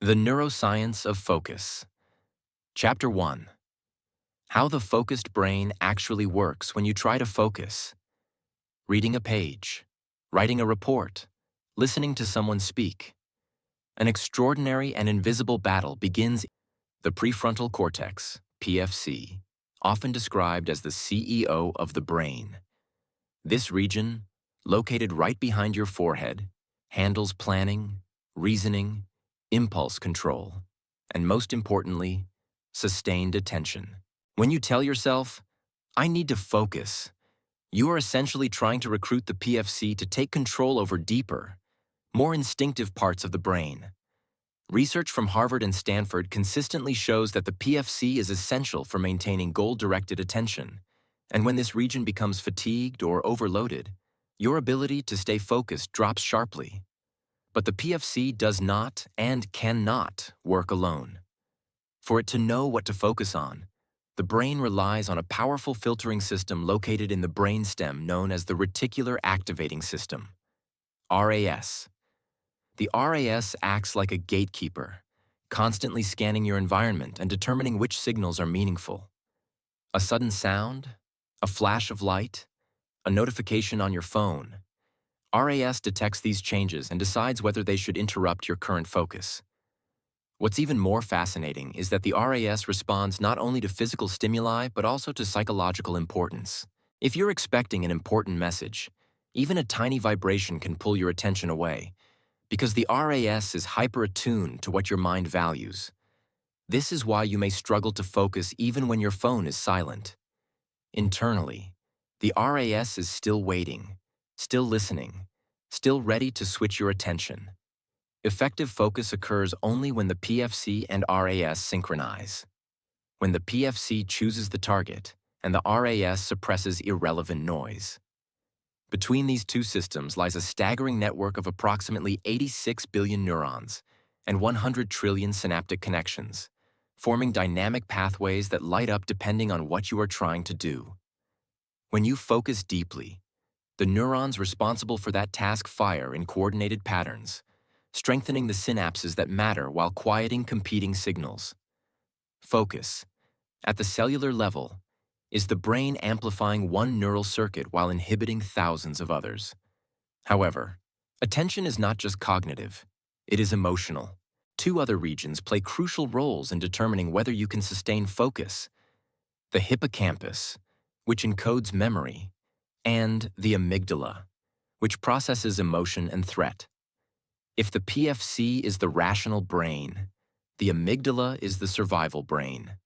The Neuroscience of Focus. Chapter 1. How the focused brain actually works when you try to focus. Reading a page, writing a report, listening to someone speak. An extraordinary and invisible battle begins. The prefrontal cortex, PFC, often described as the CEO of the brain. This region, located right behind your forehead, handles planning, reasoning, impulse control, and most importantly, sustained attention. When you tell yourself, "I need to focus," you are essentially trying to recruit the PFC to take control over deeper, more instinctive parts of the brain. Research from Harvard and Stanford consistently shows that the PFC is essential for maintaining goal-directed attention, and when this region becomes fatigued or overloaded, your ability to stay focused drops sharply. But the PFC does not and cannot work alone. For it to know what to focus on, the brain relies on a powerful filtering system located in the brainstem known as the Reticular Activating System, RAS. The RAS acts like a gatekeeper, constantly scanning your environment and determining which signals are meaningful. A sudden sound, a flash of light, a notification on your phone. RAS detects these changes and decides whether they should interrupt your current focus. What's even more fascinating is that the RAS responds not only to physical stimuli but also to psychological importance. If you're expecting an important message, even a tiny vibration can pull your attention away, because the RAS is hyper-attuned to what your mind values. This is why you may struggle to focus even when your phone is silent. Internally, the RAS is still waiting, still listening, still ready to switch your attention. Effective focus occurs only when the PFC and RAS synchronize. When the PFC chooses the target and the RAS suppresses irrelevant noise. Between these two systems lies a staggering network of approximately 86 billion neurons and 100 trillion synaptic connections, forming dynamic pathways that light up depending on what you are trying to do. When you focus deeply, the neurons responsible for that task fire in coordinated patterns, strengthening the synapses that matter while quieting competing signals. Focus, at the cellular level, is the brain amplifying one neural circuit while inhibiting thousands of others. However, attention is not just cognitive, it is emotional. Two other regions play crucial roles in determining whether you can sustain focus: the hippocampus, which encodes memory, and the amygdala, which processes emotion and threat. If the PFC is the rational brain, the amygdala is the survival brain.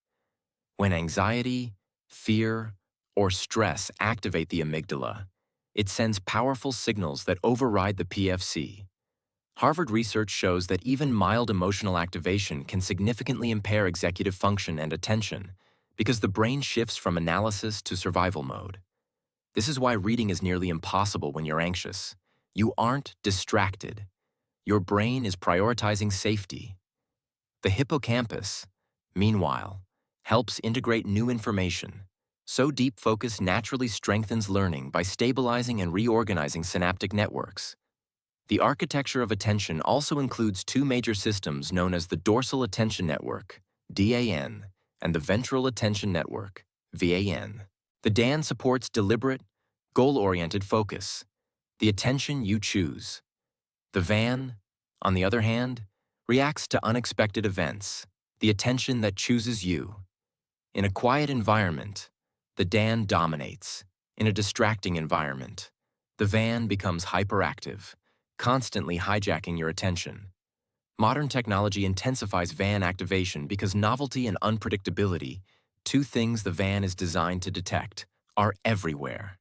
When anxiety, fear, or stress activate the amygdala, it sends powerful signals that override the PFC. Harvard research shows that even mild emotional activation can significantly impair executive function and attention because the brain shifts from analysis to survival mode. This is why reading is nearly impossible when you're anxious. You aren't distracted. Your brain is prioritizing safety. The hippocampus, meanwhile, helps integrate new information. So deep focus naturally strengthens learning by stabilizing and reorganizing synaptic networks. The architecture of attention also includes two major systems known as the dorsal attention network, DAN, and the ventral attention network, VAN. The DAN supports deliberate, goal-oriented focus, the attention you choose. The VAN, on the other hand, reacts to unexpected events, the attention that chooses you. In a quiet environment, the DAN dominates. In a distracting environment, the VAN becomes hyperactive, constantly hijacking your attention. Modern technology intensifies VAN activation because novelty and unpredictability, two things the VAN is designed to detect, are everywhere.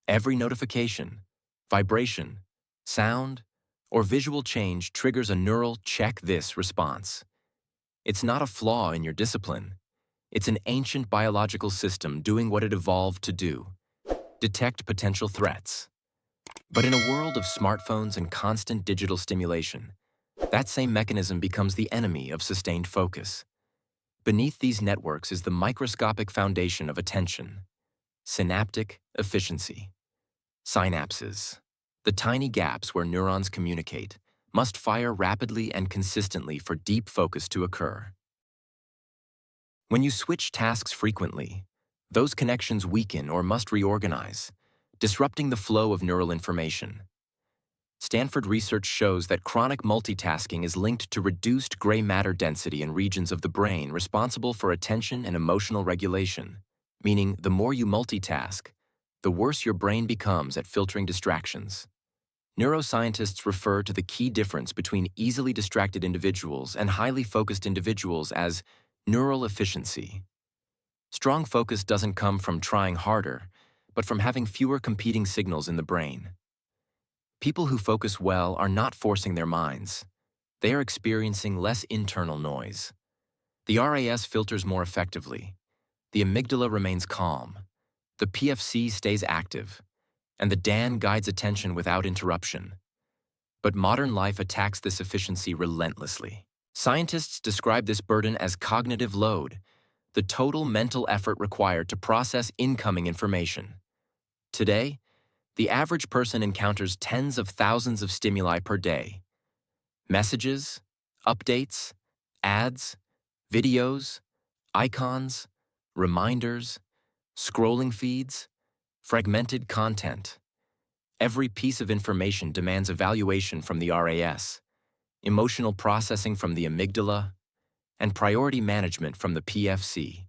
Every notification, vibration, sound, or visual change triggers a neural check this response. It's not a flaw in your discipline. It's an ancient biological system doing what it evolved to do: detect potential threats. But in a world of smartphones and constant digital stimulation, that same mechanism becomes the enemy of sustained focus. Beneath these networks is the microscopic foundation of attention: synaptic efficiency. Synapses, the tiny gaps where neurons communicate, must fire rapidly and consistently for deep focus to occur. When you switch tasks frequently, those connections weaken or must reorganize, disrupting the flow of neural information. Stanford research shows that chronic multitasking is linked to reduced gray matter density in regions of the brain responsible for attention and emotional regulation, meaning the more you multitask, the worse your brain becomes at filtering distractions. Neuroscientists refer to the key difference between easily distracted individuals and highly focused individuals as neural efficiency. Strong focus doesn't come from trying harder, but from having fewer competing signals in the brain. People who focus well are not forcing their minds. They are experiencing less internal noise. The RAS filters more effectively. The amygdala remains calm. The PFC stays active. And the DAN guides attention without interruption. But modern life attacks this efficiency relentlessly. Scientists describe this burden as cognitive load, the total mental effort required to process incoming information. Today, the average person encounters tens of thousands of stimuli per day. Messages, updates, ads, videos, icons, reminders, scrolling feeds, fragmented content. Every piece of information demands evaluation from the RAS, emotional processing from the amygdala, and priority management from the PFC.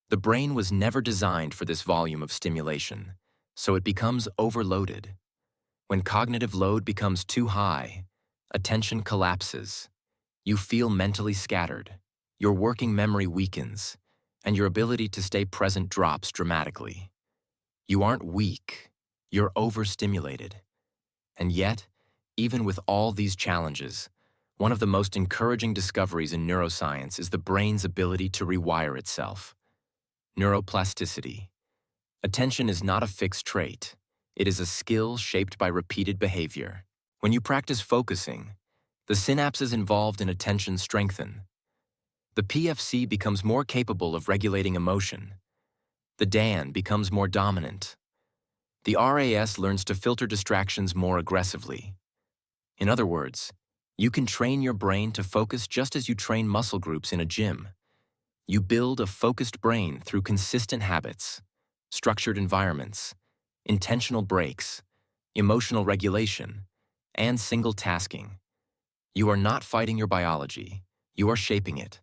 The brain was never designed for this volume of stimulation, so it becomes overloaded. When cognitive load becomes too high, attention collapses. You feel mentally scattered, your working memory weakens, and your ability to stay present drops dramatically. You aren't weak, you're overstimulated. And yet, even with all these challenges, one of the most encouraging discoveries in neuroscience is the brain's ability to rewire itself. Neuroplasticity. Attention is not a fixed trait. It is a skill shaped by repeated behavior. When you practice focusing, the synapses involved in attention strengthen. The PFC becomes more capable of regulating emotion. The DAN becomes more dominant. The RAS learns to filter distractions more aggressively. In other words, you can train your brain to focus just as you train muscle groups in a gym. You build a focused brain through consistent habits, structured environments, intentional breaks, emotional regulation, and single tasking. You are not fighting your biology, you are shaping it.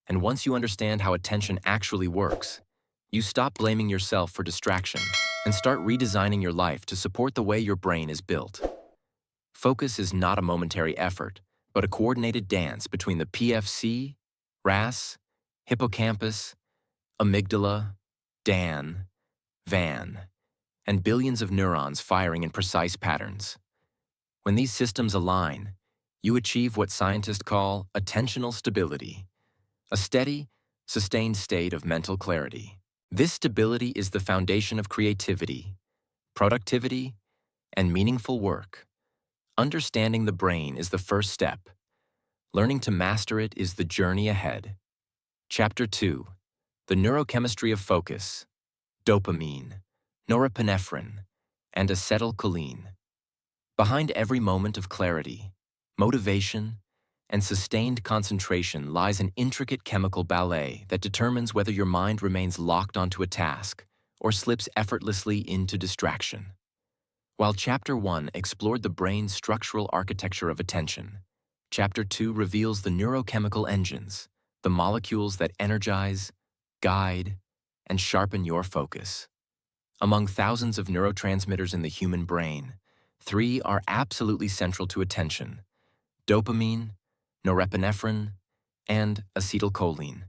And once you understand how attention actually works, you stop blaming yourself for distraction and start redesigning your life to support the way your brain is built. Focus is not a momentary effort, but a coordinated dance between the PFC, RAS, hippocampus, amygdala, DAN, VAN, and billions of neurons firing in precise patterns. When these systems align, you achieve what scientists call attentional stability, a steady, sustained state of mental clarity. This stability is the foundation of creativity, productivity, and meaningful work. Understanding the brain is the first step. Learning to master it is the journey ahead. Chapter 2. The Neurochemistry of Focus. Dopamine, norepinephrine, and acetylcholine. Behind every moment of clarity, motivation, and sustained concentration lies an intricate chemical ballet that determines whether your mind remains locked onto a task or slips effortlessly into distraction. While Chapter 1 explored the brain's structural architecture of attention, Chapter 2 reveals the neurochemical engines, the molecules that energize, guide, and sharpen your focus. Among thousands of neurotransmitters in the human brain, 3 are absolutely central to attention: dopamine, norepinephrine, and acetylcholine.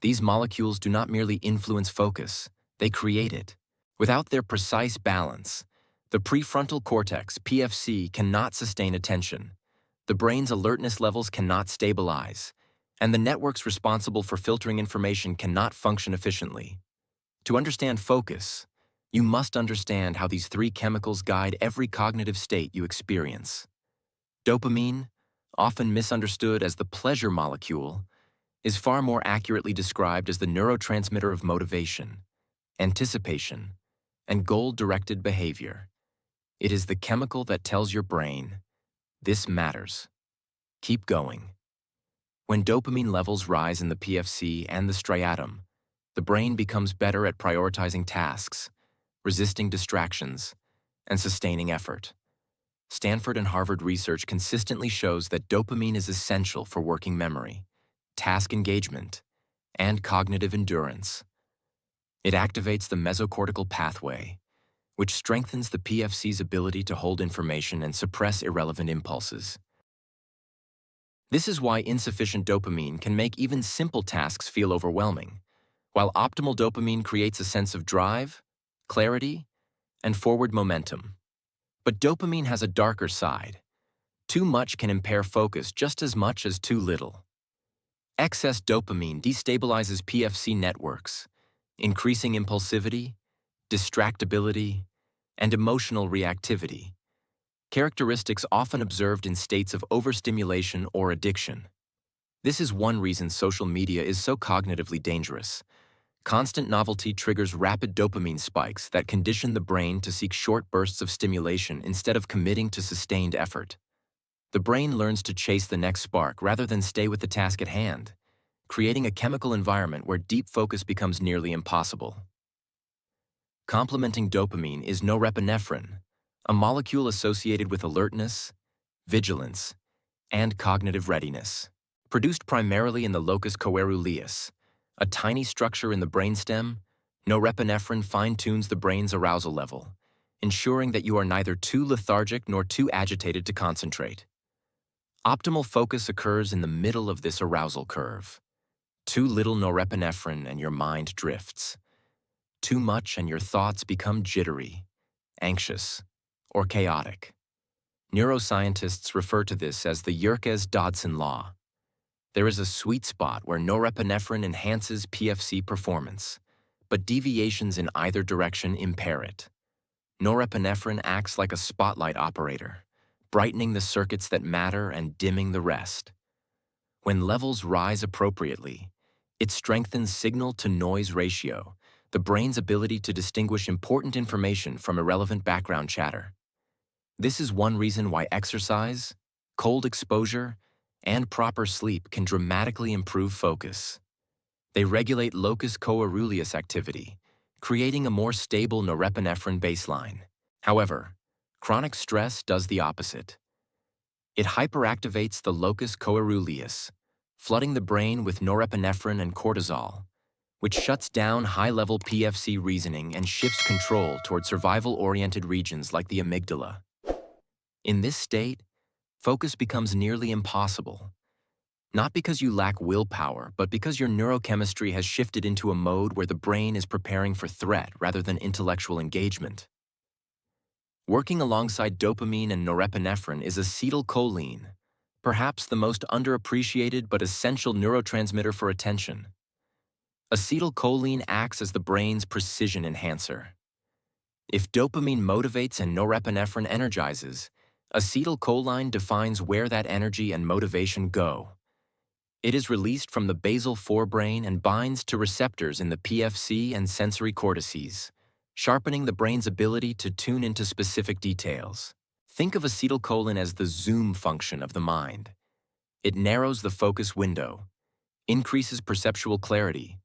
These molecules do not merely influence focus, they create it. Without their precise balance, the prefrontal cortex, PFC, cannot sustain attention. The brain's alertness levels cannot stabilize, and the networks responsible for filtering information cannot function efficiently. To understand focus, you must understand how these 3 chemicals guide every cognitive state you experience. Dopamine, often misunderstood as the pleasure molecule, is far more accurately described as the neurotransmitter of motivation, anticipation, and goal-directed behavior. It is the chemical that tells your brain, This matters. Keep going. When dopamine levels rise in the PFC and the striatum, the brain becomes better at prioritizing tasks, resisting distractions, and sustaining effort. Stanford and Harvard research consistently shows that dopamine is essential for working memory, task engagement, and cognitive endurance. It activates the mesocortical pathway, which strengthens the PFC's ability to hold information and suppress irrelevant impulses. This is why insufficient dopamine can make even simple tasks feel overwhelming, while optimal dopamine creates a sense of drive, clarity, and forward momentum. But dopamine has a darker side. Too much can impair focus just as much as too little. Excess dopamine destabilizes PFC networks, increasing impulsivity, distractibility, and emotional reactivity, characteristics often observed in states of overstimulation or addiction. This is one reason social media is so cognitively dangerous. Constant novelty triggers rapid dopamine spikes that condition the brain to seek short bursts of stimulation instead of committing to sustained effort. The brain learns to chase the next spark rather than stay with the task at hand, creating a chemical environment where deep focus becomes nearly impossible. Complementing dopamine is norepinephrine, a molecule associated with alertness, vigilance, and cognitive readiness. Produced primarily in the locus coeruleus, a tiny structure in the brainstem, norepinephrine fine-tunes the brain's arousal level, ensuring that you are neither too lethargic nor too agitated to concentrate. Optimal focus occurs in the middle of this arousal curve. Too little norepinephrine and your mind drifts. Too much and your thoughts become jittery, anxious, or chaotic. Neuroscientists refer to this as the Yerkes-Dodson law. There is a sweet spot where norepinephrine enhances PFC performance, but deviations in either direction impair it. Norepinephrine acts like a spotlight operator, brightening the circuits that matter and dimming the rest. When levels rise appropriately, it strengthens signal-to-noise ratio, the brain's ability to distinguish important information from irrelevant background chatter. This is one reason why exercise, cold exposure, and proper sleep can dramatically improve focus. They regulate locus coeruleus activity, creating a more stable norepinephrine baseline. However, chronic stress does the opposite. It hyperactivates the locus coeruleus, flooding the brain with norepinephrine and cortisol, which shuts down high-level PFC reasoning and shifts control toward survival-oriented regions like the amygdala. In this state, focus becomes nearly impossible. Not because you lack willpower, but because your neurochemistry has shifted into a mode where the brain is preparing for threat rather than intellectual engagement. Working alongside dopamine and norepinephrine is acetylcholine, perhaps the most underappreciated but essential neurotransmitter for attention. Acetylcholine acts as the brain's precision enhancer. If dopamine motivates and norepinephrine energizes, acetylcholine defines where that energy and motivation go. It is released from the basal forebrain and binds to receptors in the PFC and sensory cortices, sharpening the brain's ability to tune into specific details. Think of acetylcholine as the zoom function of the mind. It narrows the focus window, increases perceptual clarity,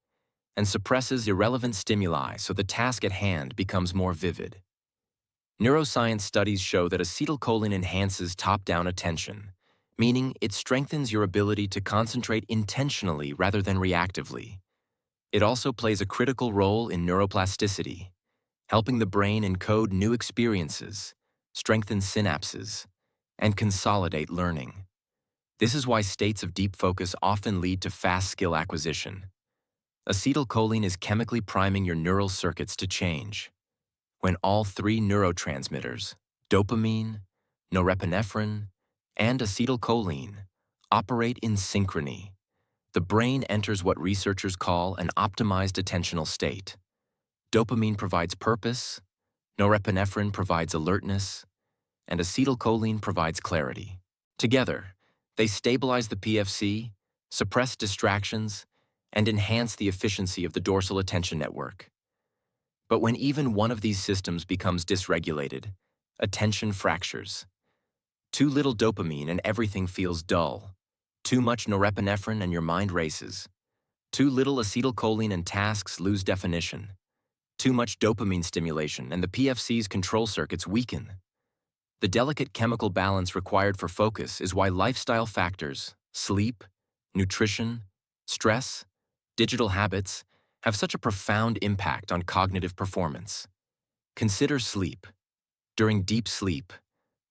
and suppresses irrelevant stimuli so the task at hand becomes more vivid. Neuroscience studies show that acetylcholine enhances top-down attention, meaning it strengthens your ability to concentrate intentionally rather than reactively. It also plays a critical role in neuroplasticity, helping the brain encode new experiences, strengthen synapses, and consolidate learning. This is why states of deep focus often lead to fast skill acquisition. Acetylcholine is chemically priming your neural circuits to change. When all three neurotransmitters, dopamine, norepinephrine, and acetylcholine, operate in synchrony, the brain enters what researchers call an optimized attentional state. Dopamine provides purpose, norepinephrine provides alertness, and acetylcholine provides clarity. Together, they stabilize the PFC, suppress distractions, and enhance the efficiency of the dorsal attention network. But when even one of these systems becomes dysregulated, attention fractures. Too little dopamine and everything feels dull. Too much norepinephrine and your mind races. Too little acetylcholine and tasks lose definition. Too much dopamine stimulation and the PFC's control circuits weaken. The delicate chemical balance required for focus is why lifestyle factors, sleep, nutrition, stress, digital habits, have such a profound impact on cognitive performance. Consider sleep. During deep sleep,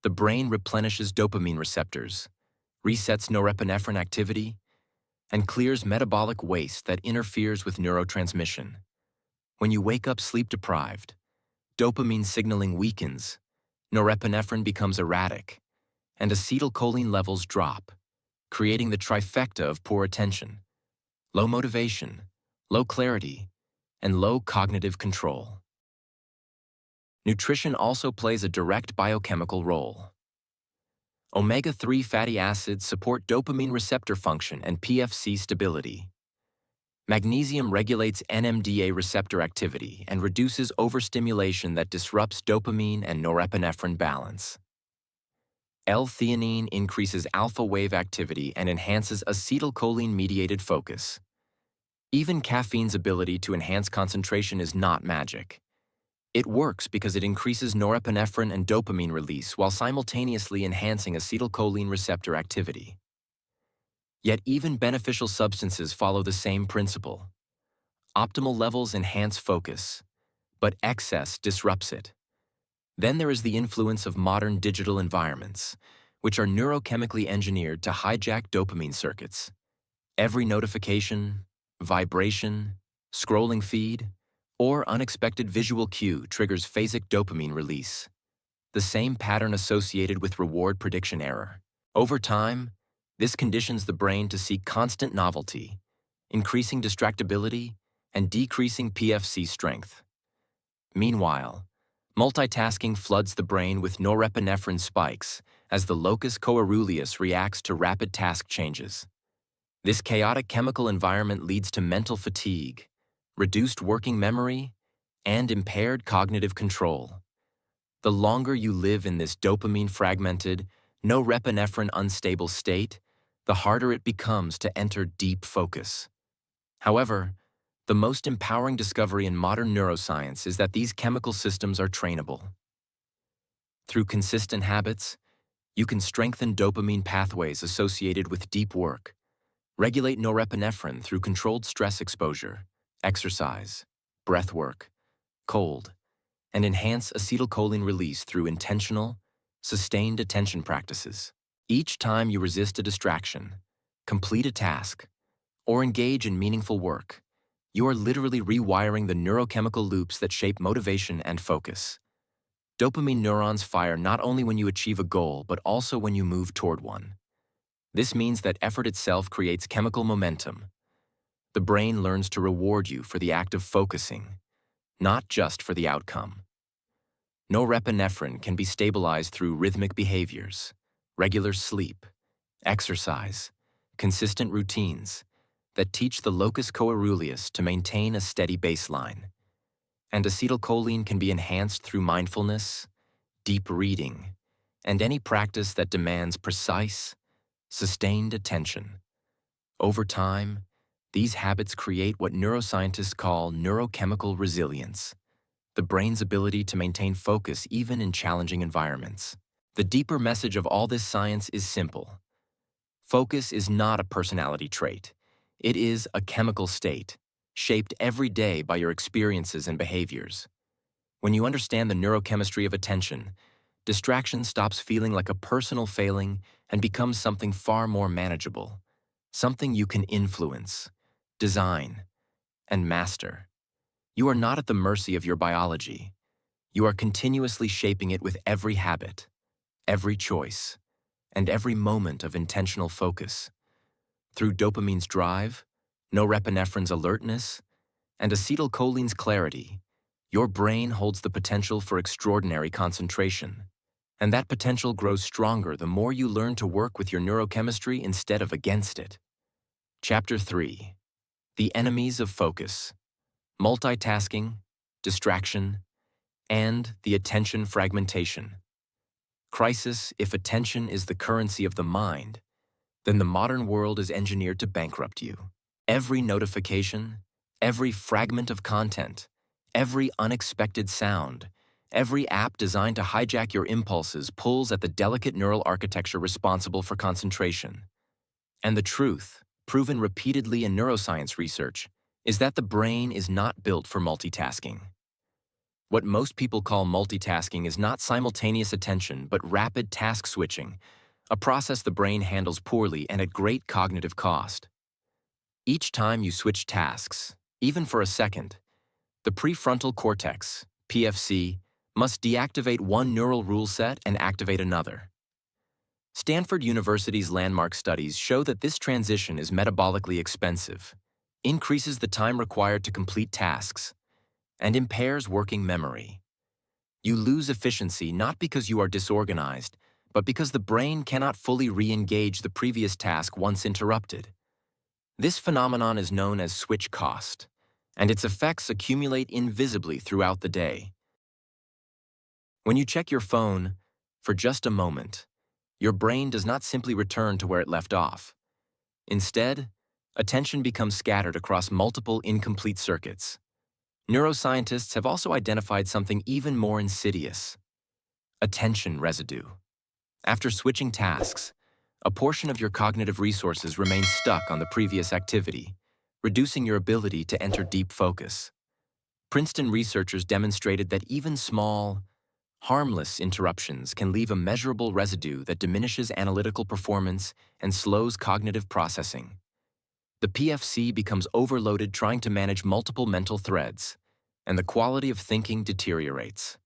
the brain replenishes dopamine receptors, resets norepinephrine activity, and clears metabolic waste that interferes with neurotransmission. When you wake up sleep-deprived, dopamine signaling weakens, norepinephrine becomes erratic, and acetylcholine levels drop, creating the trifecta of poor attention, low motivation, low clarity, and low cognitive control. Nutrition also plays a direct biochemical role. Omega-3 fatty acids support dopamine receptor function and PFC stability. Magnesium regulates NMDA receptor activity and reduces overstimulation that disrupts dopamine and norepinephrine balance. L-theanine increases alpha wave activity and enhances acetylcholine-mediated focus. Even caffeine's ability to enhance concentration is not magic. It works because it increases norepinephrine and dopamine release while simultaneously enhancing acetylcholine receptor activity. Yet even beneficial substances follow the same principle. Optimal levels enhance focus, but excess disrupts it. Then there is the influence of modern digital environments, which are neurochemically engineered to hijack dopamine circuits. Every notification, vibration, scrolling feed, or unexpected visual cue triggers phasic dopamine release, the same pattern associated with reward prediction error. Over time, this conditions the brain to seek constant novelty, increasing distractibility and decreasing PFC strength. Meanwhile, multitasking floods the brain with norepinephrine spikes as the locus coeruleus reacts to rapid task changes. This chaotic chemical environment leads to mental fatigue, reduced working memory, and impaired cognitive control. The longer you live in this dopamine-fragmented, norepinephrine unstable state, the harder it becomes to enter deep focus. However, the most empowering discovery in modern neuroscience is that these chemical systems are trainable. Through consistent habits, you can strengthen dopamine pathways associated with deep work, regulate norepinephrine through controlled stress exposure, exercise, breath work, cold, and enhance acetylcholine release through intentional, sustained attention practices. Each time you resist a distraction, complete a task, or engage in meaningful work, you are literally rewiring the neurochemical loops that shape motivation and focus. Dopamine neurons fire not only when you achieve a goal, but also when you move toward one. This means that effort itself creates chemical momentum. The brain learns to reward you for the act of focusing, not just for the outcome. Norepinephrine can be stabilized through rhythmic behaviors, regular sleep, exercise, consistent routines that teach the locus coeruleus to maintain a steady baseline. And acetylcholine can be enhanced through mindfulness, deep reading, and any practice that demands precise, sustained attention. Over time, these habits create what neuroscientists call neurochemical resilience, the brain's ability to maintain focus even in challenging environments. The deeper message of all this science is simple. Focus is not a personality trait. It is a chemical state, shaped every day by your experiences and behaviors. When you understand the neurochemistry of attention, distraction stops feeling like a personal failing and becomes something far more manageable, something you can influence, design, and master. You are not at the mercy of your biology. You are continuously shaping it with every habit, every choice, and every moment of intentional focus. Through dopamine's drive, norepinephrine's alertness, and acetylcholine's clarity, your brain holds the potential for extraordinary concentration. And that potential grows stronger the more you learn to work with your neurochemistry instead of against it. Chapter 3. The Enemies of Focus: Multitasking, Distraction, and the Attention Fragmentation. Crisis, if attention is the currency of the mind, then the modern world is engineered to bankrupt you. Every notification, every fragment of content, every unexpected sound, every app designed to hijack your impulses pulls at the delicate neural architecture responsible for concentration. And the truth, proven repeatedly in neuroscience research, is that the brain is not built for multitasking. What most people call multitasking is not simultaneous attention, but rapid task switching, a process the brain handles poorly and at great cognitive cost. Each time you switch tasks, even for a second, the prefrontal cortex, PFC, must deactivate one neural rule set and activate another. Stanford University's landmark studies show that this transition is metabolically expensive, increases the time required to complete tasks, and impairs working memory. You lose efficiency not because you are disorganized, but because the brain cannot fully re-engage the previous task once interrupted. This phenomenon is known as switch cost, and its effects accumulate invisibly throughout the day. When you check your phone, for just a moment, your brain does not simply return to where it left off. Instead, attention becomes scattered across multiple incomplete circuits. Neuroscientists have also identified something even more insidious: attention residue. After switching tasks, a portion of your cognitive resources remains stuck on the previous activity, reducing your ability to enter deep focus. Princeton researchers demonstrated that even small, harmless interruptions can leave a measurable residue that diminishes analytical performance and slows cognitive processing. The PFC becomes overloaded trying to manage multiple mental threads, and the quality of thinking deteriorates.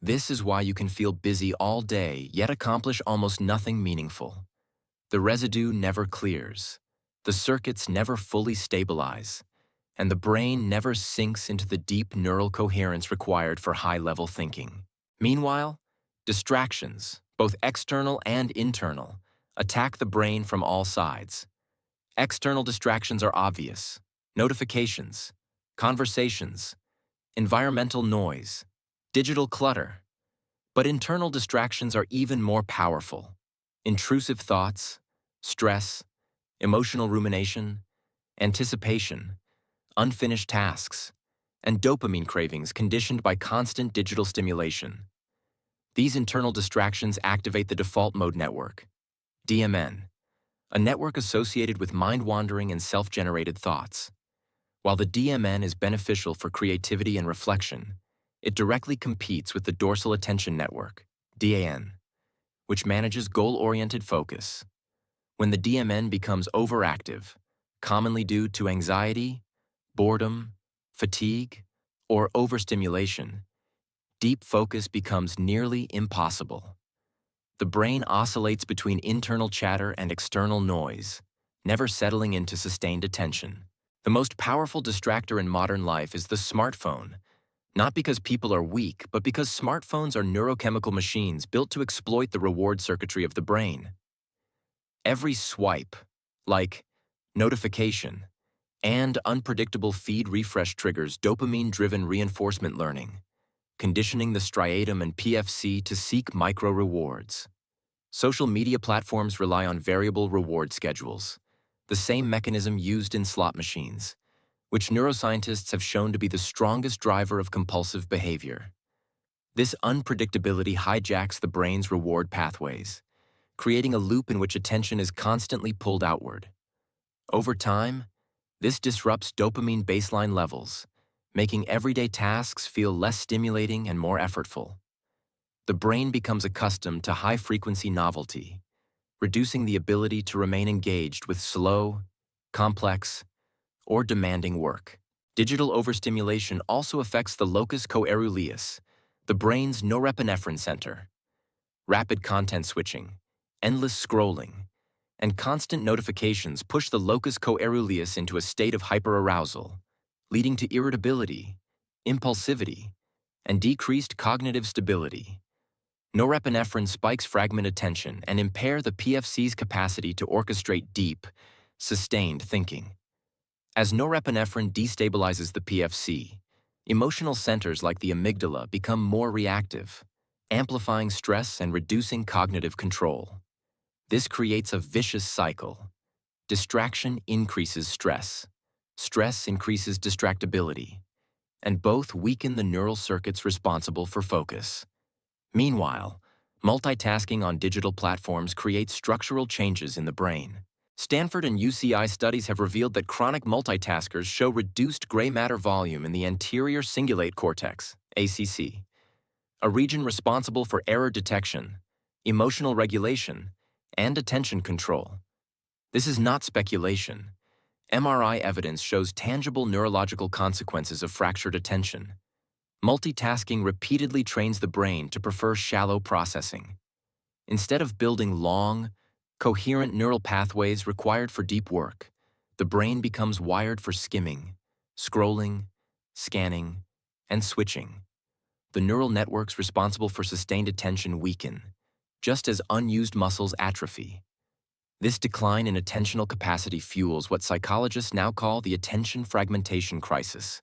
This is why you can feel busy all day yet accomplish almost nothing meaningful. The residue never clears, the circuits never fully stabilize, and the brain never sinks into the deep neural coherence required for high-level thinking. Meanwhile, distractions, both external and internal, attack the brain from all sides. External distractions are obvious: notifications, conversations, environmental noise, digital clutter. But internal distractions are even more powerful: intrusive thoughts, stress, emotional rumination, anticipation, unfinished tasks, and dopamine cravings conditioned by constant digital stimulation. These internal distractions activate the default mode network, DMN, a network associated with mind-wandering and self-generated thoughts. While the DMN is beneficial for creativity and reflection, it directly competes with the dorsal attention network, DAN, which manages goal-oriented focus. When the DMN becomes overactive, commonly due to anxiety, boredom, fatigue, or overstimulation, deep focus becomes nearly impossible. The brain oscillates between internal chatter and external noise, never settling into sustained attention. The most powerful distractor in modern life is the smartphone, not because people are weak, but because smartphones are neurochemical machines built to exploit the reward circuitry of the brain. Every swipe, like notification, and unpredictable feed refresh triggers dopamine-driven reinforcement learning, conditioning the striatum and PFC to seek micro-rewards. Social media platforms rely on variable reward schedules, the same mechanism used in slot machines, which neuroscientists have shown to be the strongest driver of compulsive behavior. This unpredictability hijacks the brain's reward pathways, creating a loop in which attention is constantly pulled outward. Over time, this disrupts dopamine baseline levels, making everyday tasks feel less stimulating and more effortful. The brain becomes accustomed to high-frequency novelty, reducing the ability to remain engaged with slow, complex, or demanding work. Digital overstimulation also affects the locus coeruleus, the brain's norepinephrine center. Rapid content switching, endless scrolling, and constant notifications push the locus coeruleus into a state of hyperarousal, leading to irritability, impulsivity, and decreased cognitive stability. Norepinephrine spikes fragment attention and impair the PFC's capacity to orchestrate deep, sustained thinking. As norepinephrine destabilizes the PFC, emotional centers like the amygdala become more reactive, amplifying stress and reducing cognitive control. This creates a vicious cycle. Distraction increases stress. Stress increases distractibility, and both weaken the neural circuits responsible for focus. Meanwhile, multitasking on digital platforms creates structural changes in the brain. Stanford and UCI studies have revealed that chronic multitaskers show reduced gray matter volume in the anterior cingulate cortex, ACC, a region responsible for error detection, emotional regulation, and attention control. This is not speculation. MRI evidence shows tangible neurological consequences of fractured attention. Multitasking repeatedly trains the brain to prefer shallow processing. Instead of building long, coherent neural pathways required for deep work, the brain becomes wired for skimming, scrolling, scanning, and switching. The neural networks responsible for sustained attention weaken, just as unused muscles atrophy. This decline in attentional capacity fuels what psychologists now call the attention fragmentation crisis,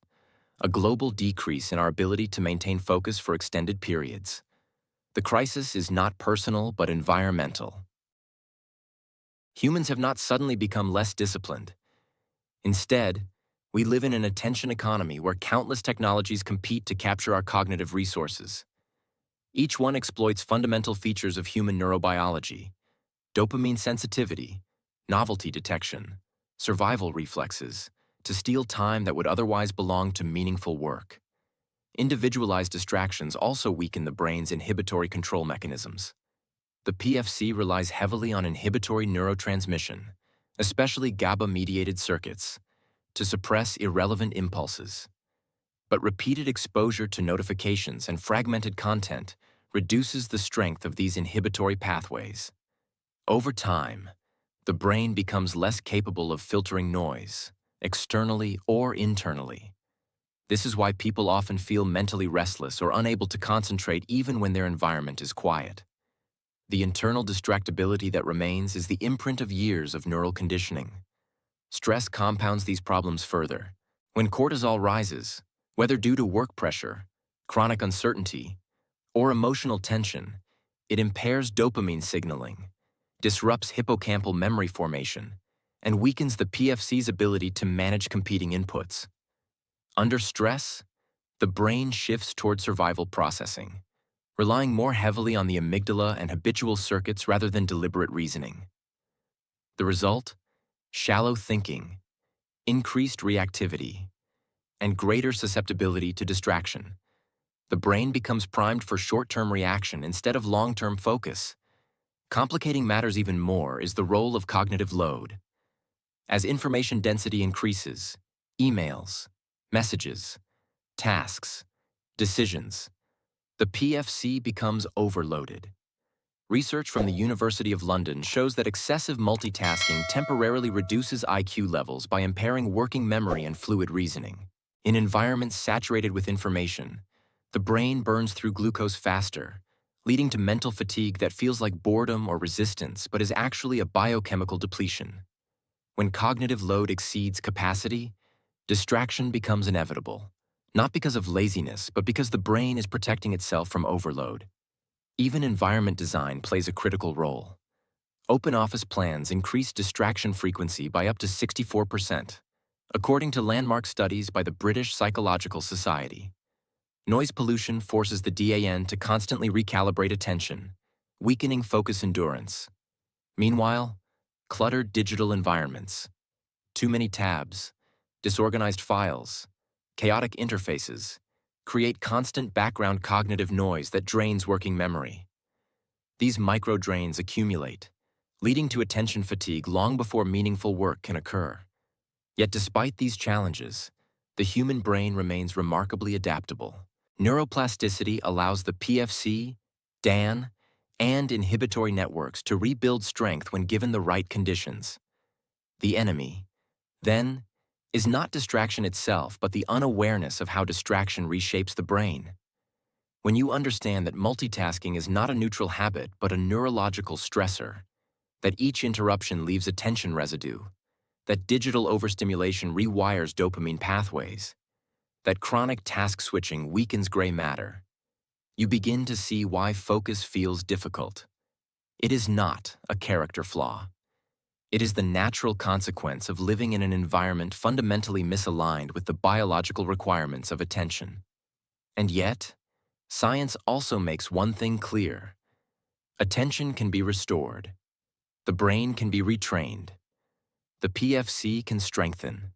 a global decrease in our ability to maintain focus for extended periods. The crisis is not personal but environmental. Humans have not suddenly become less disciplined. Instead, we live in an attention economy where countless technologies compete to capture our cognitive resources. Each one exploits fundamental features of human neurobiology: dopamine sensitivity, novelty detection, survival reflexes, to steal time that would otherwise belong to meaningful work. Individualized distractions also weaken the brain's inhibitory control mechanisms. The PFC relies heavily on inhibitory neurotransmission, especially GABA-mediated circuits, to suppress irrelevant impulses. But repeated exposure to notifications and fragmented content reduces the strength of these inhibitory pathways. Over time, the brain becomes less capable of filtering noise, externally or internally. This is why people often feel mentally restless or unable to concentrate even when their environment is quiet. The internal distractibility that remains is the imprint of years of neural conditioning. Stress compounds these problems further. When cortisol rises, whether due to work pressure, chronic uncertainty, or emotional tension, it impairs dopamine signaling, disrupts hippocampal memory formation, and weakens the PFC's ability to manage competing inputs. Under stress, the brain shifts toward survival processing, relying more heavily on the amygdala and habitual circuits rather than deliberate reasoning. The result? Shallow thinking, increased reactivity, and greater susceptibility to distraction. The brain becomes primed for short-term reaction instead of long-term focus. Complicating matters even more is the role of cognitive load. As information density increases, emails, messages, tasks, decisions, the PFC becomes overloaded. Research from the University of London shows that excessive multitasking temporarily reduces IQ levels by impairing working memory and fluid reasoning. In environments saturated with information, the brain burns through glucose faster, leading to mental fatigue that feels like boredom or resistance but is actually a biochemical depletion. When cognitive load exceeds capacity, distraction becomes inevitable, not because of laziness, but because the brain is protecting itself from overload. Even environment design plays a critical role. Open office plans increase distraction frequency by up to 64%, according to landmark studies by the British Psychological Society. Noise pollution forces the DAN to constantly recalibrate attention, weakening focus endurance. Meanwhile, cluttered digital environments, too many tabs, disorganized files, chaotic interfaces, create constant background cognitive noise that drains working memory. These micro-drains accumulate, leading to attention fatigue long before meaningful work can occur. Yet despite these challenges, the human brain remains remarkably adaptable. Neuroplasticity allows the PFC, DAN, and inhibitory networks to rebuild strength when given the right conditions. The enemy, then, is not distraction itself, but the unawareness of how distraction reshapes the brain. When you understand that multitasking is not a neutral habit, but a neurological stressor, that each interruption leaves attention residue, that digital overstimulation rewires dopamine pathways, that chronic task switching weakens gray matter, you begin to see why focus feels difficult. It is not a character flaw. It is the natural consequence of living in an environment fundamentally misaligned with the biological requirements of attention. And yet, science also makes one thing clear. Attention can be restored. The brain can be retrained. The PFC can strengthen.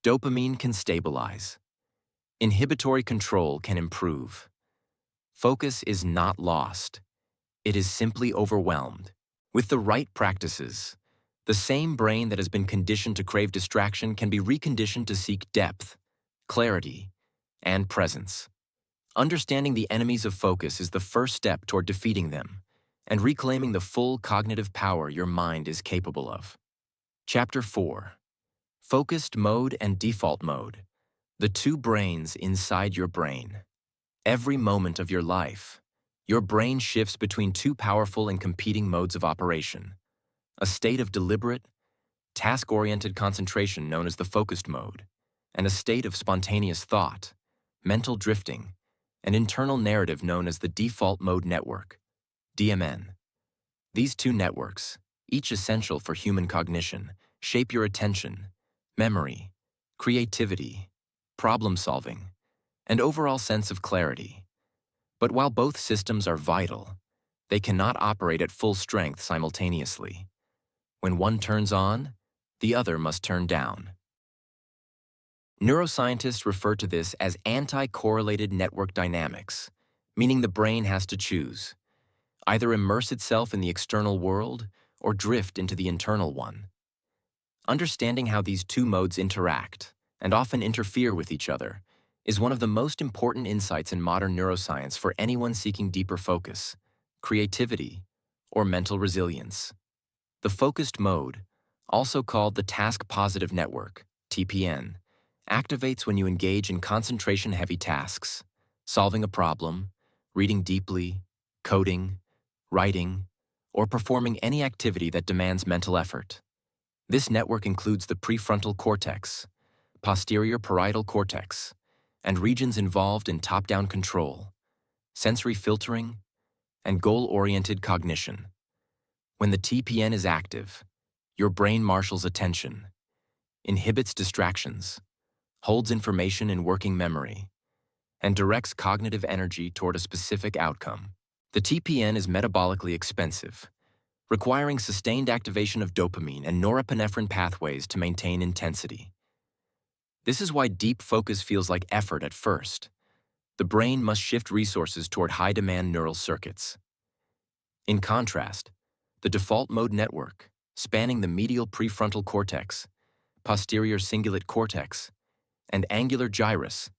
Dopamine can stabilize. Inhibitory control can improve. Focus is not lost. It is simply overwhelmed. With the right practices, the same brain that has been conditioned to crave distraction can be reconditioned to seek depth, clarity, and presence. Understanding the enemies of focus is the first step toward defeating them and reclaiming the full cognitive power your mind is capable of. Chapter 4. Focused Mode and Default Mode. The two brains inside your brain. Every moment of your life, your brain shifts between two powerful and competing modes of operation. A state of deliberate, task-oriented concentration known as the focused mode, and a state of spontaneous thought, mental drifting, an internal narrative known as the default mode network, DMN. These two networks, each essential for human cognition, shape your attention, memory, creativity, problem-solving, and overall sense of clarity. But while both systems are vital, they cannot operate at full strength simultaneously. When one turns on, the other must turn down. Neuroscientists refer to this as anti-correlated network dynamics, meaning the brain has to choose, either immerse itself in the external world or drift into the internal one. Understanding how these two modes interact, and often interfere with each other, is one of the most important insights in modern neuroscience for anyone seeking deeper focus, creativity, or mental resilience. The focused mode, also called the task-positive network, TPN, activates when you engage in concentration-heavy tasks, solving a problem, reading deeply, coding, writing, or performing any activity that demands mental effort. This network includes the prefrontal cortex, posterior parietal cortex, and regions involved in top-down control, sensory filtering, and goal-oriented cognition. When the TPN is active, your brain marshals attention, inhibits distractions, holds information in working memory, and directs cognitive energy toward a specific outcome. The TPN is metabolically expensive, requiring sustained activation of dopamine and norepinephrine pathways to maintain intensity. This is why deep focus feels like effort at first. The brain must shift resources toward high-demand neural circuits. In contrast, the default mode network, spanning the medial prefrontal cortex, posterior cingulate cortex, and angular gyrus,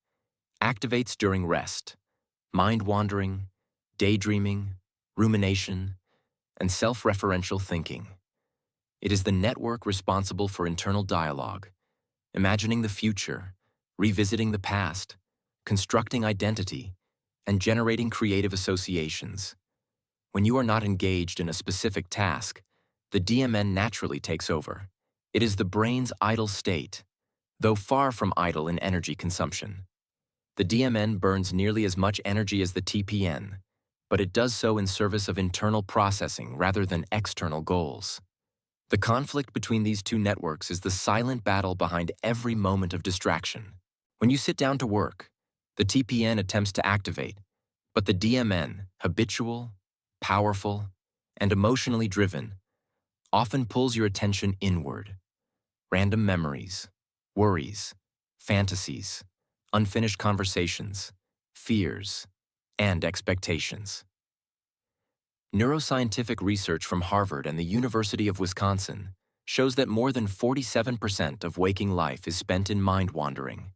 activates during rest, mind-wandering, daydreaming, rumination, and self-referential thinking. It is the network responsible for internal dialogue, imagining the future, revisiting the past, constructing identity, and generating creative associations. When you are not engaged in a specific task, the DMN naturally takes over. It is the brain's idle state, though far from idle in energy consumption. The DMN burns nearly as much energy as the TPN, but it does so in service of internal processing rather than external goals. The conflict between these two networks is the silent battle behind every moment of distraction. When you sit down to work, the TPN attempts to activate, but the DMN, habitual, powerful, and emotionally driven, often pulls your attention inward. Random memories, worries, fantasies, unfinished conversations, fears, and expectations. Neuroscientific research from Harvard and the University of Wisconsin shows that more than 47% of waking life is spent in mind-wandering,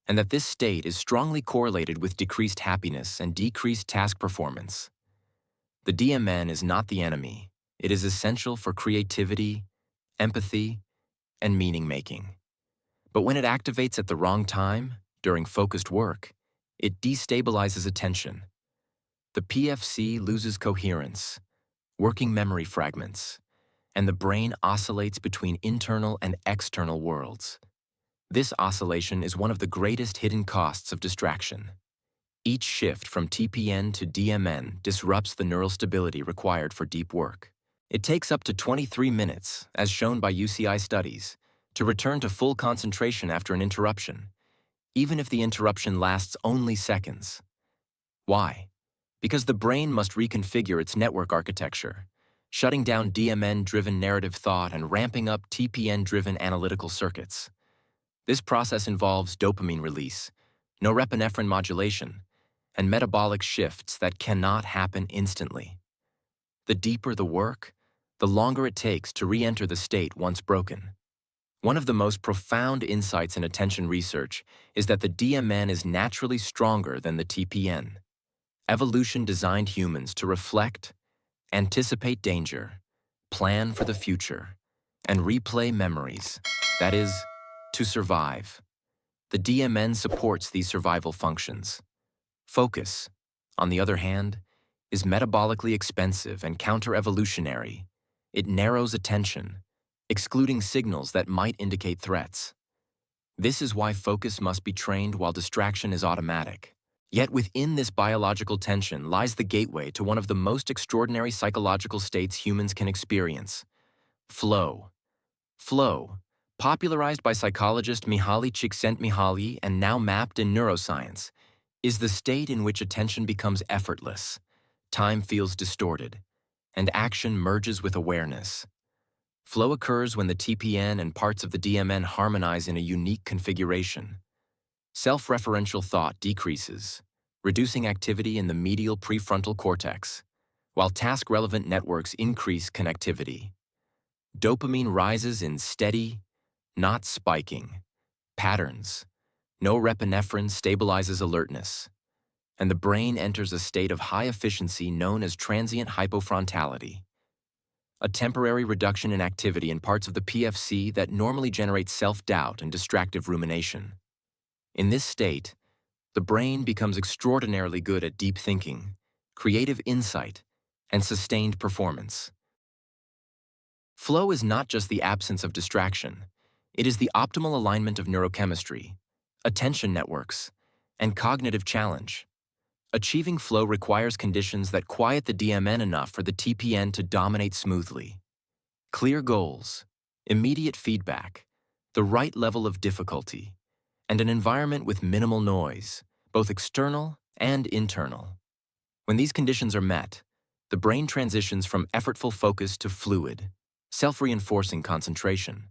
and that this state is strongly correlated with decreased happiness and decreased task performance. The DMN is not the enemy. It is essential for creativity, empathy, and meaning-making. But when it activates at the wrong time, during focused work, it destabilizes attention. The PFC loses coherence, working memory fragments, and the brain oscillates between internal and external worlds. This oscillation is one of the greatest hidden costs of distraction. Each shift from TPN to DMN disrupts the neural stability required for deep work. It takes up to 23 minutes, as shown by UCI studies, to return to full concentration after an interruption, even if the interruption lasts only seconds. Why? Because the brain must reconfigure its network architecture, shutting down DMN-driven narrative thought and ramping up TPN-driven analytical circuits. This process involves dopamine release, norepinephrine modulation, and metabolic shifts that cannot happen instantly. The deeper the work, the longer it takes to re-enter the state once broken. One of the most profound insights in attention research is that the DMN is naturally stronger than the TPN. Evolution designed humans to reflect, anticipate danger, plan for the future, and replay memories, that is, to survive. The DMN supports these survival functions. Focus, on the other hand, is metabolically expensive and counter-evolutionary. It narrows attention, excluding signals that might indicate threats. This is why focus must be trained while distraction is automatic. Yet within this biological tension lies the gateway to one of the most extraordinary psychological states humans can experience: flow. Flow, popularized by psychologist Mihaly Csikszentmihalyi and now mapped in neuroscience, is the state in which attention becomes effortless, time feels distorted, and action merges with awareness. Flow occurs when the TPN and parts of the DMN harmonize in a unique configuration. Self-referential thought decreases, reducing activity in the medial prefrontal cortex, while task-relevant networks increase connectivity. Dopamine rises in steady, not spiking, patterns. Norepinephrine stabilizes alertness, and the brain enters a state of high efficiency known as transient hypofrontality, a temporary reduction in activity in parts of the PFC that normally generate self-doubt and distractive rumination. In this state, the brain becomes extraordinarily good at deep thinking, creative insight, and sustained performance. Flow is not just the absence of distraction, it is the optimal alignment of neurochemistry, attention networks, and cognitive challenge. Achieving flow requires conditions that quiet the DMN enough for the TPN to dominate smoothly. Clear goals, immediate feedback, the right level of difficulty, and an environment with minimal noise, both external and internal. When these conditions are met, the brain transitions from effortful focus to fluid, self-reinforcing concentration.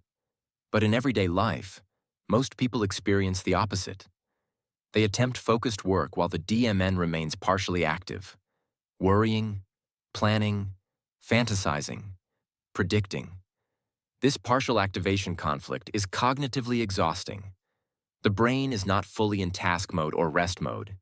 But in everyday life, most people experience the opposite. They attempt focused work while the DMN remains partially active, worrying, planning, fantasizing, predicting. This partial activation conflict is cognitively exhausting. The brain is not fully in task mode or rest mode.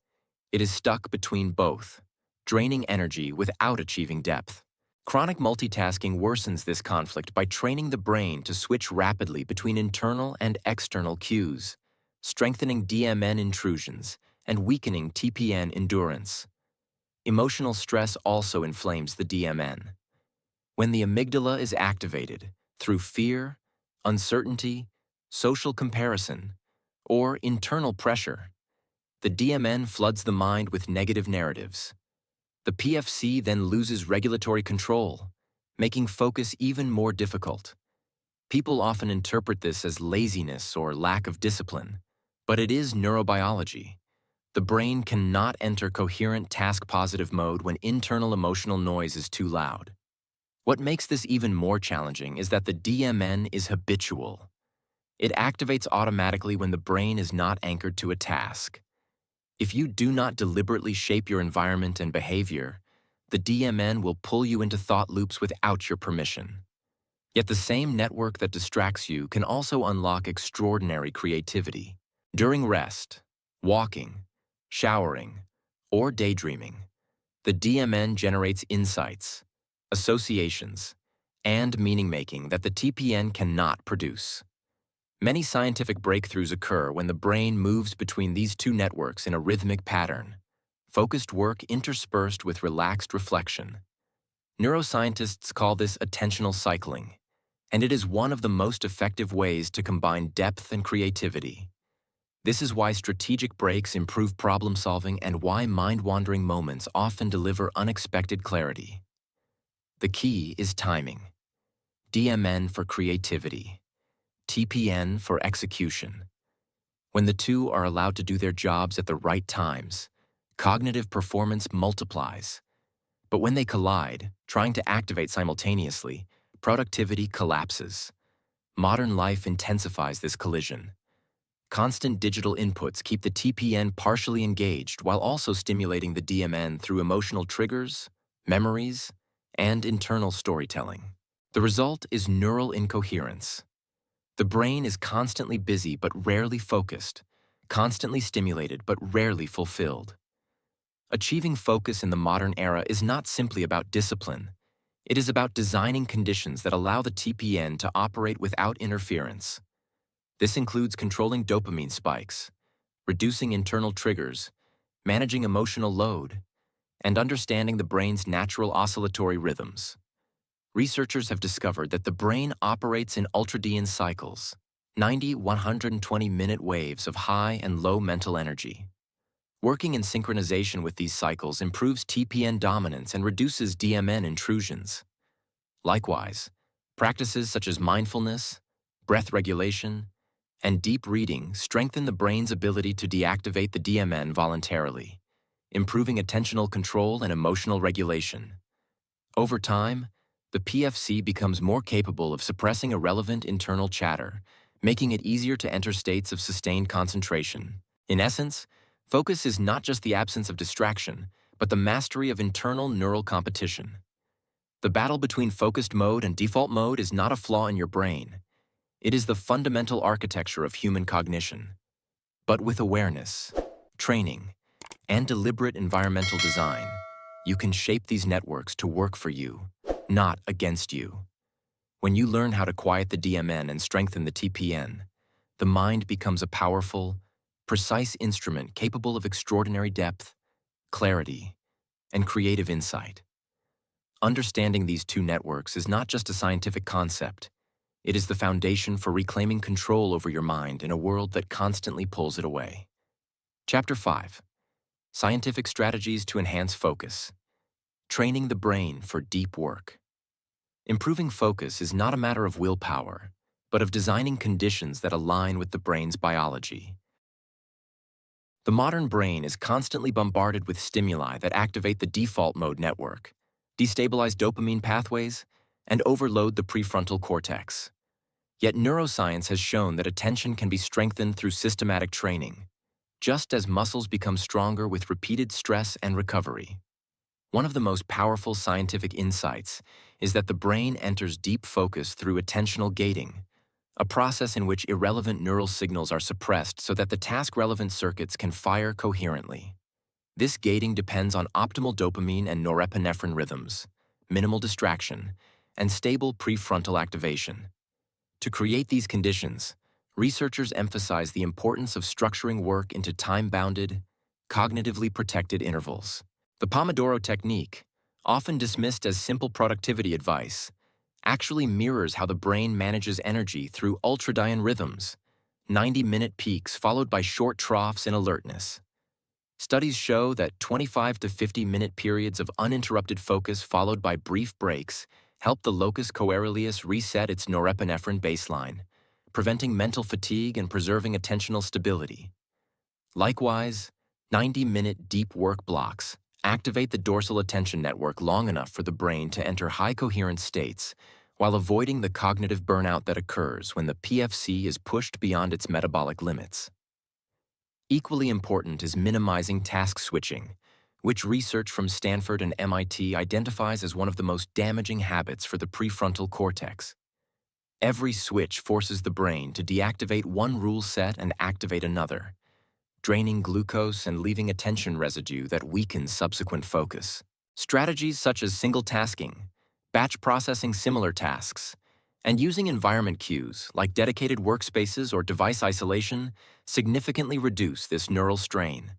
It is stuck between both, draining energy without achieving depth. Chronic multitasking worsens this conflict by training the brain to switch rapidly between internal and external cues, strengthening DMN intrusions and weakening TPN endurance. Emotional stress also inflames the DMN. When the amygdala is activated through fear, uncertainty, social comparison, or internal pressure, the DMN floods the mind with negative narratives. The PFC then loses regulatory control, making focus even more difficult. People often interpret this as laziness or lack of discipline, but it is neurobiology. The brain cannot enter coherent task-positive mode when internal emotional noise is too loud. What makes this even more challenging is that the DMN is habitual. It activates automatically when the brain is not anchored to a task. If you do not deliberately shape your environment and behavior, the DMN will pull you into thought loops without your permission. Yet the same network that distracts you can also unlock extraordinary creativity. During rest, walking, showering, or daydreaming, the DMN generates insights, associations, and meaning-making that the TPN cannot produce. Many scientific breakthroughs occur when the brain moves between these two networks in a rhythmic pattern, focused work interspersed with relaxed reflection. Neuroscientists call this attentional cycling, and it is one of the most effective ways to combine depth and creativity. This is why strategic breaks improve problem solving and why mind-wandering moments often deliver unexpected clarity. The key is timing. DMN for creativity, TPN for execution. When the two are allowed to do their jobs at the right times, cognitive performance multiplies. But when they collide, trying to activate simultaneously, productivity collapses. Modern life intensifies this collision. Constant digital inputs keep the TPN partially engaged while also stimulating the DMN through emotional triggers, memories, and internal storytelling. The result is neural incoherence. The brain is constantly busy but rarely focused, constantly stimulated but rarely fulfilled. Achieving focus in the modern era is not simply about discipline. It is about designing conditions that allow the TPN to operate without interference. This includes controlling dopamine spikes, reducing internal triggers, managing emotional load, and understanding the brain's natural oscillatory rhythms. Researchers have discovered that the brain operates in ultradian cycles, 90-120-minute waves of high and low mental energy. Working in synchronization with these cycles improves TPN dominance and reduces DMN intrusions. Likewise, practices such as mindfulness, breath regulation, and deep reading strengthen the brain's ability to deactivate the DMN voluntarily, improving attentional control and emotional regulation. Over time, the PFC becomes more capable of suppressing irrelevant internal chatter, making it easier to enter states of sustained concentration. In essence, focus is not just the absence of distraction, but the mastery of internal neural competition. The battle between focused mode and default mode is not a flaw in your brain. It is the fundamental architecture of human cognition. But with awareness, training, and deliberate environmental design, you can shape these networks to work for you, not against you. When you learn how to quiet the DMN and strengthen the TPN, the mind becomes a powerful, precise instrument capable of extraordinary depth, clarity, and creative insight. Understanding these two networks is not just a scientific concept. It is the foundation for reclaiming control over your mind in a world that constantly pulls it away. Chapter 5. Scientific Strategies to Enhance Focus. Training the brain for deep work. Improving focus is not a matter of willpower, but of designing conditions that align with the brain's biology. The modern brain is constantly bombarded with stimuli that activate the default mode network, destabilize dopamine pathways, and overload the prefrontal cortex. Yet neuroscience has shown that attention can be strengthened through systematic training, just as muscles become stronger with repeated stress and recovery. One of the most powerful scientific insights is that the brain enters deep focus through attentional gating, a process in which irrelevant neural signals are suppressed so that the task-relevant circuits can fire coherently. This gating depends on optimal dopamine and norepinephrine rhythms, minimal distraction, and stable prefrontal activation. To create these conditions, researchers emphasize the importance of structuring work into time-bounded, cognitively protected intervals. The Pomodoro technique, often dismissed as simple productivity advice, actually mirrors how the brain manages energy through ultradian rhythms, 90-minute peaks followed by short troughs in alertness. Studies show that 25 to 50-minute periods of uninterrupted focus followed by brief breaks help the locus coeruleus reset its norepinephrine baseline, preventing mental fatigue and preserving attentional stability. Likewise, 90-minute deep work blocks activate the dorsal attention network long enough for the brain to enter high coherence states while avoiding the cognitive burnout that occurs when the PFC is pushed beyond its metabolic limits. Equally important is minimizing task switching, which research from Stanford and MIT identifies as one of the most damaging habits for the prefrontal cortex. Every switch forces the brain to deactivate one rule set and activate another, draining glucose and leaving attention residue that weakens subsequent focus. Strategies such as single tasking, batch processing similar tasks, and using environment cues like dedicated workspaces or device isolation significantly reduce this neural strain.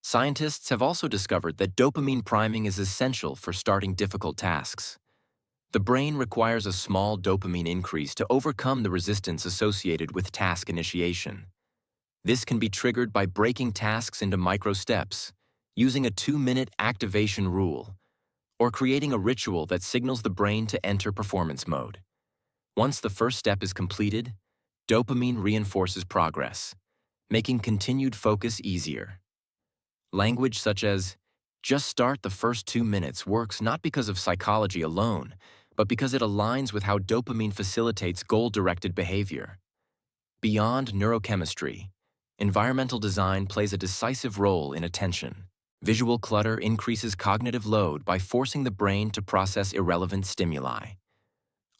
Scientists have also discovered that dopamine priming is essential for starting difficult tasks. The brain requires a small dopamine increase to overcome the resistance associated with task initiation. This can be triggered by breaking tasks into micro steps, using a 2-minute activation rule, or creating a ritual that signals the brain to enter performance mode. Once the first step is completed, dopamine reinforces progress, making continued focus easier. Language such as, "just start the first 2 minutes" works not because of psychology alone, but because it aligns with how dopamine facilitates goal-directed behavior. Beyond neurochemistry, environmental design plays a decisive role in attention. Visual clutter increases cognitive load by forcing the brain to process irrelevant stimuli.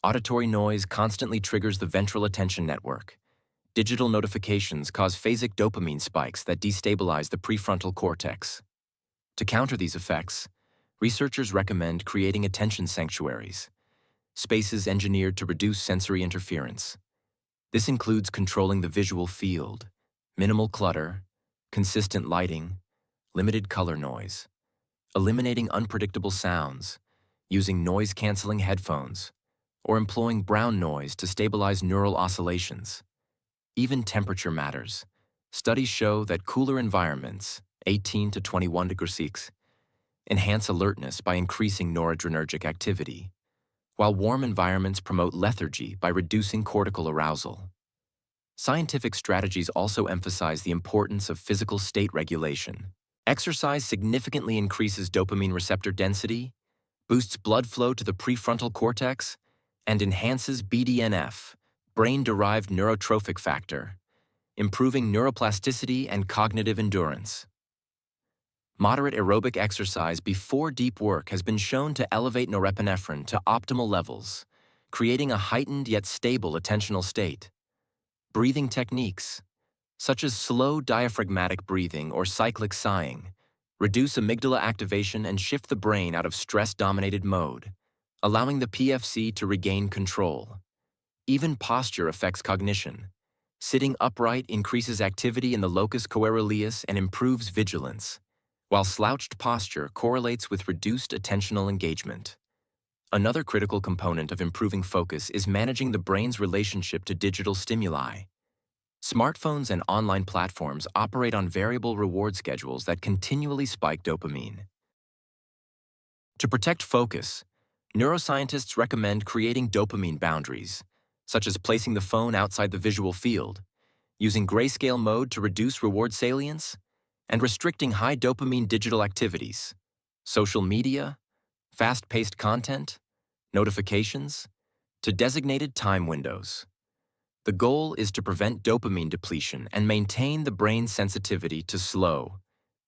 Auditory noise constantly triggers the ventral attention network. Digital notifications cause phasic dopamine spikes that destabilize the prefrontal cortex. To counter these effects, researchers recommend creating attention sanctuaries, spaces engineered to reduce sensory interference. This includes controlling the visual field, minimal clutter, consistent lighting, limited color noise, eliminating unpredictable sounds, using noise-canceling headphones, or employing brown noise to stabilize neural oscillations. Even temperature matters. Studies show that cooler environments, 18 to 21 degrees Celsius, enhance alertness by increasing noradrenergic activity, while warm environments promote lethargy by reducing cortical arousal. Scientific strategies also emphasize the importance of physical state regulation. Exercise significantly increases dopamine receptor density, boosts blood flow to the prefrontal cortex, and enhances BDNF, brain-derived neurotrophic factor, improving neuroplasticity and cognitive endurance. Moderate aerobic exercise before deep work has been shown to elevate norepinephrine to optimal levels, creating a heightened yet stable attentional state. Breathing techniques, such as slow diaphragmatic breathing or cyclic sighing, reduce amygdala activation and shift the brain out of stress-dominated mode, allowing the PFC to regain control. Even posture affects cognition. Sitting upright increases activity in the locus coeruleus and improves vigilance, while slouched posture correlates with reduced attentional engagement. Another critical component of improving focus is managing the brain's relationship to digital stimuli. Smartphones and online platforms operate on variable reward schedules that continually spike dopamine. To protect focus, neuroscientists recommend creating dopamine boundaries, such as placing the phone outside the visual field, using grayscale mode to reduce reward salience, and restricting high dopamine digital activities, social media, fast-paced content, notifications, to designated time windows. The goal is to prevent dopamine depletion and maintain the brain's sensitivity to slow,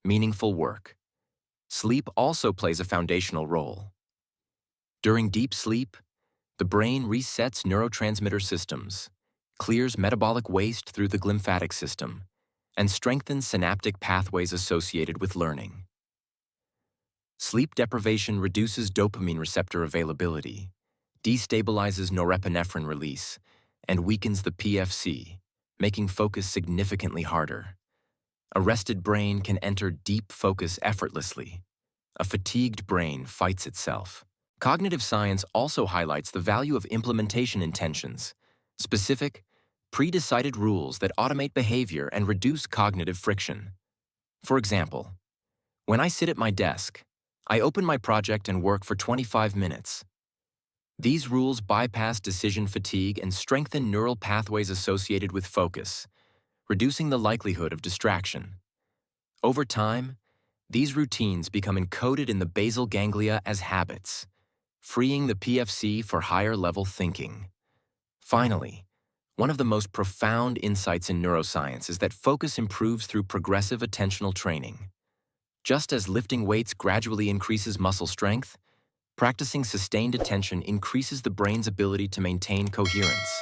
meaningful work. Sleep also plays a foundational role. During deep sleep, the brain resets neurotransmitter systems, clears metabolic waste through the glymphatic system, and strengthens synaptic pathways associated with learning. Sleep deprivation reduces dopamine receptor availability, destabilizes norepinephrine release, and weakens the PFC, making focus significantly harder. A rested brain can enter deep focus effortlessly. A fatigued brain fights itself. Cognitive science also highlights the value of implementation intentions, specific, pre-decided rules that automate behavior and reduce cognitive friction. For example, when I sit at my desk, I open my project and work for 25 minutes. These rules bypass decision fatigue and strengthen neural pathways associated with focus, reducing the likelihood of distraction. Over time, these routines become encoded in the basal ganglia as habits, freeing the PFC for higher-level thinking. Finally, one of the most profound insights in neuroscience is that focus improves through progressive attentional training. Just as lifting weights gradually increases muscle strength, practicing sustained attention increases the brain's ability to maintain coherence.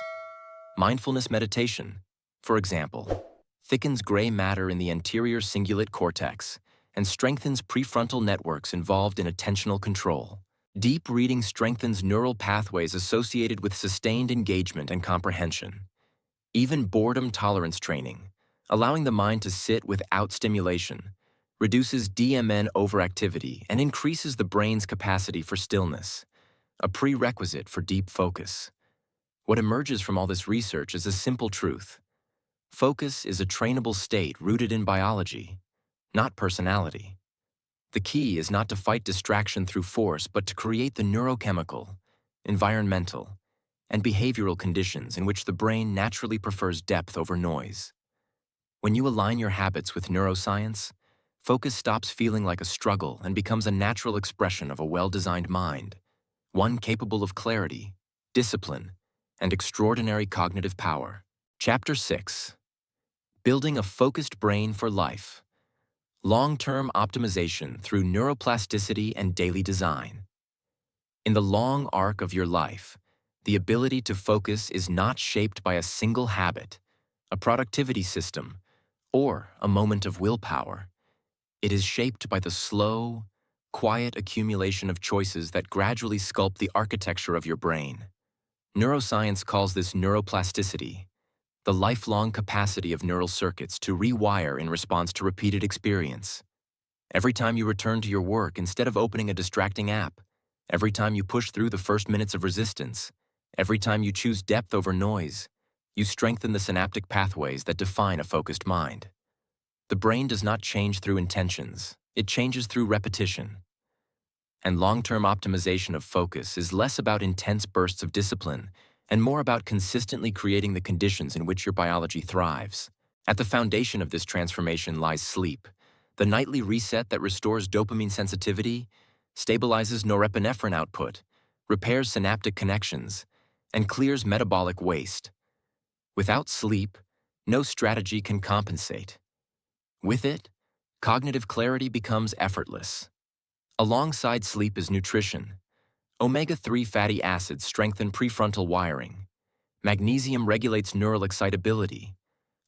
Mindfulness meditation, for example, thickens gray matter in the anterior cingulate cortex and strengthens prefrontal networks involved in attentional control. Deep reading strengthens neural pathways associated with sustained engagement and comprehension. Even boredom tolerance training, allowing the mind to sit without stimulation, reduces DMN overactivity and increases the brain's capacity for stillness, a prerequisite for deep focus. What emerges from all this research is a simple truth. Focus is a trainable state rooted in biology, not personality. The key is not to fight distraction through force, but to create the neurochemical, environmental, and behavioral conditions in which the brain naturally prefers depth over noise. When you align your habits with neuroscience, focus stops feeling like a struggle and becomes a natural expression of a well-designed mind, one capable of clarity, discipline, and extraordinary cognitive power. Chapter 6. Building a Focused Brain for Life. Long-term optimization through neuroplasticity and daily design. In the long arc of your life, the ability to focus is not shaped by a single habit, a productivity system, or a moment of willpower. It is shaped by the slow, quiet accumulation of choices that gradually sculpt the architecture of your brain. Neuroscience calls this neuroplasticity, the lifelong capacity of neural circuits to rewire in response to repeated experience. Every time you return to your work instead of opening a distracting app, every time you push through the first minutes of resistance, every time you choose depth over noise, you strengthen the synaptic pathways that define a focused mind. The brain does not change through intentions, it changes through repetition. And long-term optimization of focus is less about intense bursts of discipline and more about consistently creating the conditions in which your biology thrives. At the foundation of this transformation lies sleep, the nightly reset that restores dopamine sensitivity, stabilizes norepinephrine output, repairs synaptic connections, and clears metabolic waste. Without sleep, no strategy can compensate. With it, cognitive clarity becomes effortless. Alongside sleep is nutrition. Omega-3 fatty acids strengthen prefrontal wiring. Magnesium regulates neural excitability.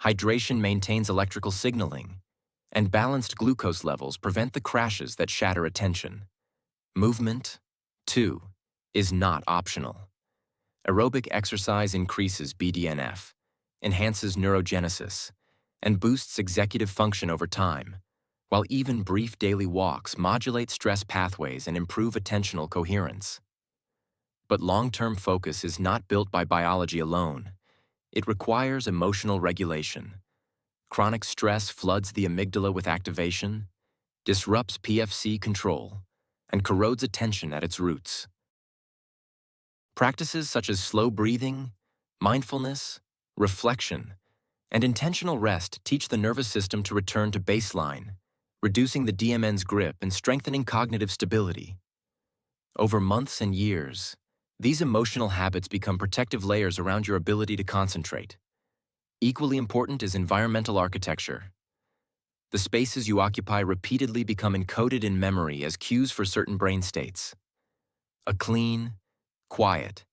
Hydration maintains electrical signaling. And balanced glucose levels prevent the crashes that shatter attention. Movement, too, is not optional. Aerobic exercise increases BDNF, enhances neurogenesis, and boosts executive function over time, while even brief daily walks modulate stress pathways and improve attentional coherence. But long-term focus is not built by biology alone. It requires emotional regulation. Chronic stress floods the amygdala with activation, disrupts PFC control, and corrodes attention at its roots. Practices such as slow breathing, mindfulness, reflection, and intentional rest teach the nervous system to return to baseline, reducing the DMN's grip and strengthening cognitive stability. Over months and years, these emotional habits become protective layers around your ability to concentrate. Equally important is environmental architecture. The spaces you occupy repeatedly become encoded in memory as cues for certain brain states. A clean, quiet,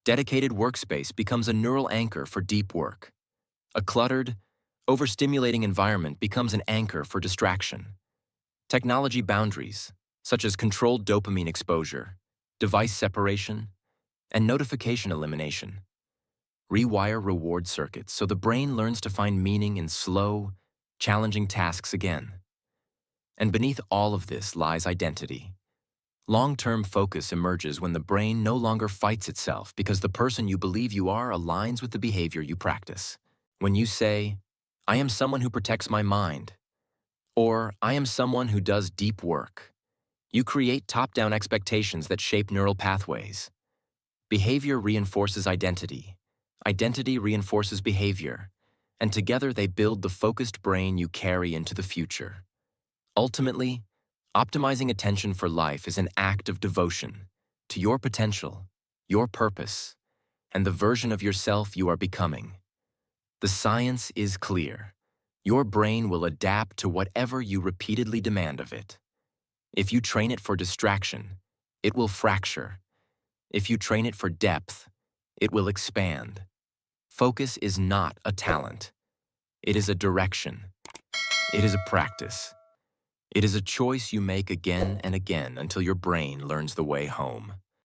dedicated workspace becomes a neural anchor for deep work. A cluttered, overstimulating environment becomes an anchor for distraction. Technology boundaries, such as controlled dopamine exposure, device separation, and notification elimination, rewire reward circuits so the brain learns to find meaning in slow, challenging tasks again. And beneath all of this lies identity. Long-term focus emerges when the brain no longer fights itself because the person you believe you are aligns with the behavior you practice. When you say, "I am someone who protects my mind," or "I am someone who does deep work," you create top-down expectations that shape neural pathways. Behavior reinforces identity. Identity reinforces behavior. And together they build the focused brain you carry into the future. Ultimately, optimizing attention for life is an act of devotion to your potential, your purpose, and the version of yourself you are becoming. The science is clear. Your brain will adapt to whatever you repeatedly demand of it. If you train it for distraction, it will fracture. If you train it for depth, it will expand. Focus is not a talent. It is a direction. It is a practice. It is a choice you make again and again until your brain learns the way home.